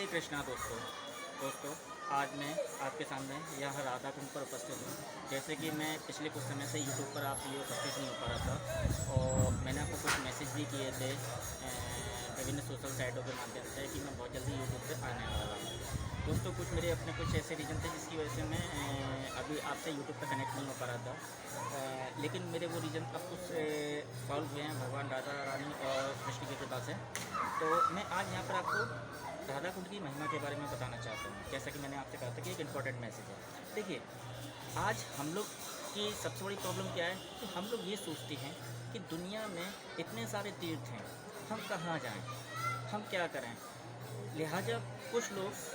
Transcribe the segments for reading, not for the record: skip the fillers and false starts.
कृष्णा दोस्तों, आज मैं आपके सामने यह राधा कुंड पर उपस्थित हूँ। जैसे कि मैं पिछले कुछ समय से यूट्यूब पर आपके लिए उपस्थित नहीं हो पा रहा था और मैंने आपको कुछ मैसेज भी किए थे विभिन्न सोशल साइटों के माध्यम से कि मैं बहुत जल्दी यूट्यूब पे आने वाला हूँ। दोस्तों, कुछ ऐसे रीज़न थे जिसकी वजह से मैं अभी आपसे यूट्यूब पे कनेक्ट नहीं हो पा रहा था, लेकिन मेरे वो रीज़न अब कुछ सॉल्व हुए हैं भगवान राधा रानी और कृष्ण की कृपा से। तो मैं आज यहाँ पर आपको राधा कुंड की महिमा के बारे में बताना चाहता हूँ। जैसा कि मैंने आपसे कहा था कि एक इम्पॉर्टेंट मैसेज है। देखिए, आज हम लोग की सबसे बड़ी प्रॉब्लम क्या है कि हम लोग ये सोचते हैं कि दुनिया में इतने सारे तीर्थ हैं, हम कहाँ जाएं, हम क्या करें। लिहाजा कुछ लोग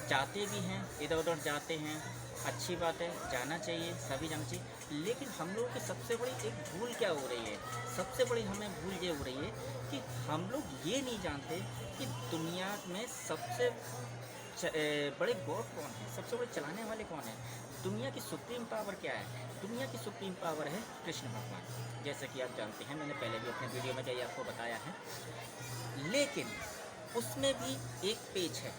जाते भी हैं, इधर उधर जाते हैं, अच्छी बात है, जाना चाहिए, सभी जाना चाहिए। लेकिन हम लोगों की सबसे बड़ी एक भूल क्या हो रही है, सबसे बड़ी हमें भूल ये हो रही है कि हम लोग ये नहीं जानते कि दुनिया में सबसे बड़े गॉड कौन है, सबसे बड़े चलाने वाले कौन है। दुनिया की सुप्रीम पावर क्या है? दुनिया की सुप्रीम पावर है कृष्ण भगवान। जैसे कि आप जानते हैं, मैंने पहले भी अपने वीडियो में कई आपको बताया है। लेकिन उसमें भी एक पेच है।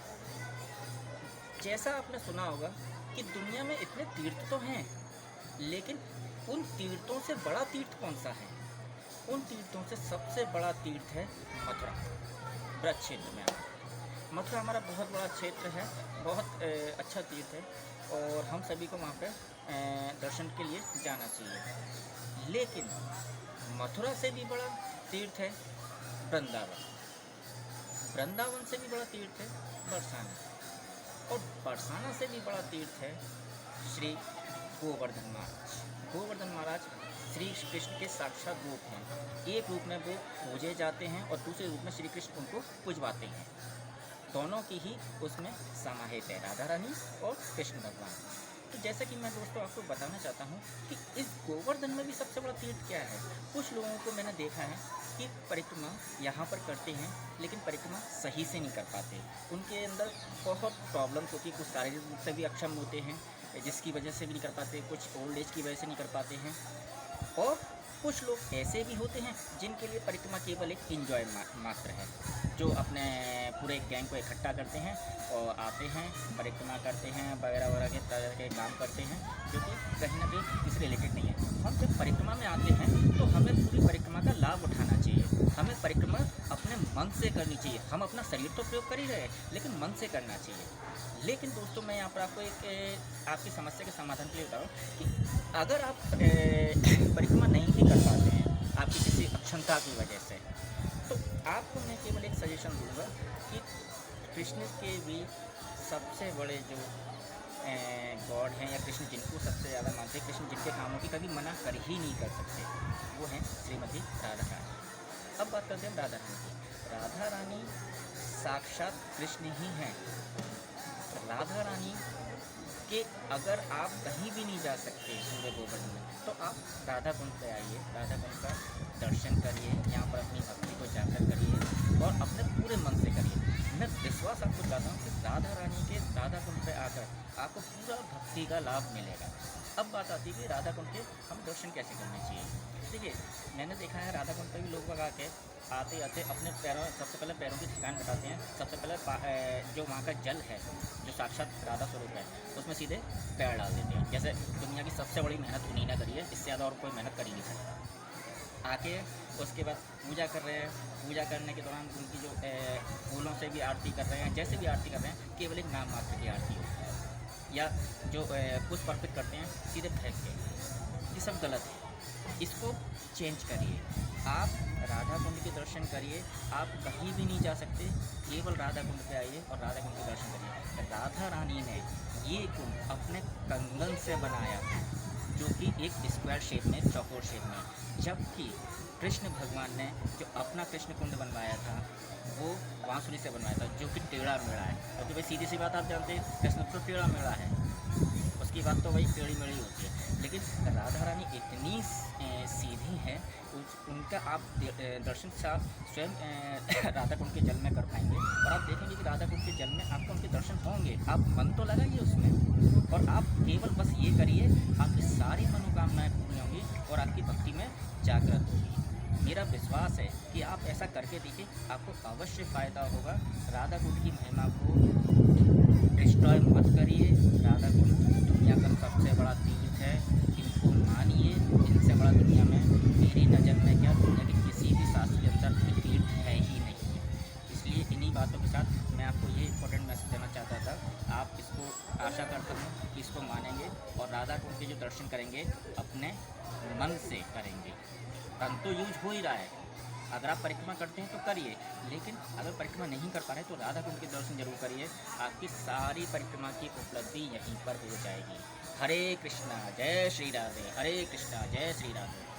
जैसा आपने सुना होगा कि दुनिया में इतने तीर्थ तो हैं, लेकिन उन तीर्थों से बड़ा तीर्थ कौन सा है? उन तीर्थों से सबसे बड़ा तीर्थ है मथुरा, ब्रज क्षेत्र में। मथुरा हमारा बहुत बड़ा क्षेत्र है, बहुत अच्छा तीर्थ है और हम सभी को वहाँ पे दर्शन के लिए जाना चाहिए। लेकिन मथुरा से भी बड़ा तीर्थ है वृंदावन, वृंदावन से भी बड़ा तीर्थ है बरसाना, और बरसाना से भी बड़ा तीर्थ है श्री गोवर्धन महाराज। गोवर्धन महाराज श्री कृष्ण के साक्षात रूप हैं। एक रूप में वो पूजे जाते हैं और दूसरे रूप में श्री कृष्ण उनको पुजवाते हैं। दोनों की ही उसमें समाहित है, राधा रानी और कृष्ण भगवान। तो जैसा कि मैं दोस्तों आपको बताना चाहता हूँ कि इस गोवर्धन में भी सबसे बड़ा तीर्थ क्या है। कुछ लोगों को मैंने देखा है कि परिक्रमा यहाँ पर करते हैं, लेकिन परिक्रमा सही से नहीं कर पाते। उनके अंदर बहुत प्रॉब्लम होती है, कुछ शारीरिक रूप से भी अक्षम होते हैं जिसकी वजह से भी नहीं कर पाते, कुछ ओल्ड एज की वजह से नहीं कर पाते हैं, और कुछ लोग ऐसे भी होते हैं जिनके लिए परिक्रमा केवल एक इंजॉय मात्र है, जो अपने पूरे गैंग को इकट्ठा करते हैं और आते हैं, परिक्रमा करते हैं, वगैरह वगैरह के तरह के काम करते हैं, जो कि कहीं ना कहीं इससे रिलेटेड नहीं है। हम जब परिक्रमा में आते हैं तो हमें पूरी परिक्रमा का लाभ उठाना चाहिए। हमें परिक्रमा अपने मन से करनी चाहिए। हम अपना शरीर तो प्रयोग कर ही रहे हैं, लेकिन मन से करना चाहिए। लेकिन दोस्तों, मैं यहाँ पर आपको एक आपकी समस्या के समाधान के लिए बताऊँ कि अगर आप परिक्रमा नहीं भी कर पाते हैं आपकी किसी अक्षमता की वजह से, तो आपको मैं केवल एक सजेशन दूंगा कि कृष्ण के भी सबसे बड़े जो गॉड हैं, या कृष्ण जिनको सबसे ज़्यादा मानते हैं, कृष्ण जिनके कामों की कभी मना कर ही नहीं कर सकते, वो हैं श्रीमती राधा रानी। अब बात करते हैं राधा रानी की। राधा रानी साक्षात कृष्ण ही हैं। राधा रानी कि अगर आप कहीं भी नहीं जा सकते पूरे गोवर्धन में, तो आप राधा कुंड पे आइए, राधा कुंड का दर्शन करिए, यहाँ पर अपनी भक्ति को जाकर करिए और अपने पूरे मन से करिए। मैं विश्वास आपको चाहता हूँ कि राधा रानी के राधा कुंड पे आकर आपको पूरा भक्ति का लाभ मिलेगा। अब बात आती है कि राधा कुंड के हम दर्शन कैसे करने चाहिए। देखिए, मैंने देखा है राधा कुंड पर भी लोग लगा के आते आते अपने पैरों, सबसे पहले पैरों की थकान घटाते हैं। सबसे पहले जो वहाँ का जल है, जो साक्षात राधा स्वरूप है, उसमें सीधे पैर डाल देते हैं। जैसे दुनिया की सबसे बड़ी मेहनत उन्हीं ने करी है, इससे ज़्यादा और कोई मेहनत कर ही नहीं सकता। आके उसके बाद पूजा कर रहे हैं, पूजा करने के दौरान उनकी जो फूलों से भी आरती कर रहे हैं, जैसे भी आरती कर रहे हैं, केवल एक नाम मात्र की आरती होती है, या जो पुष्प अर्पित करते हैं सीधे फेंक के, ये सब गलत है। इसको चेंज करिए। आप राधा कुंड के दर्शन करिए। आप कहीं भी नहीं जा सकते, केवल राधा कुंड पे आइए और राधा कुंड के दर्शन करिए। राधा रानी ने ये कुंड अपने कंगन से बनाया था, जो कि एक स्क्वायर शेप में, चौकोर शेप में, जबकि कृष्ण भगवान ने जो अपना कृष्ण कुंड बनवाया था वो बांसुरी से बनवाया था, जो कि टेढ़ा मेढ़ा है। क्योंकि भाई सीधी सी बात, आप जानते हैं कृष्ण तो टेढ़ा मेढ़ा है, उसकी बात तो वही टेढ़ी मेढ़ी होती है। लेकिन राधा रानी इतनी सीधी है, उनका आप दर्शन से आप स्वयं राधा कुंड के जल में कर पाएंगे, और आप देखेंगे कि राधा कुंड के जल में आपको उनके दर्शन होंगे। आप मन तो लगाइए उसमें, और आप केवल बस ये करिए, आपकी सारी मनोकामनाएं पूरी होंगी और आपकी भक्ति में जागृत होगी। मेरा विश्वास है कि आप ऐसा करके देखिए, आपको अवश्य फ़ायदा होगा। राधा कुंड की महिमा को जाएंगे और राधा कुंड के जो दर्शन करेंगे अपने मन से करेंगे। तन तो यूज हो ही रहा है, अगर आप परिक्रमा करते हैं तो करिए, लेकिन अगर परिक्रमा नहीं कर पा रहे तो राधा कुंड के दर्शन जरूर करिए। आपकी सारी परिक्रमा की उपलब्धि यहीं पर हो जाएगी। हरे कृष्णा जय श्री राधे, हरे कृष्णा जय श्री राधे।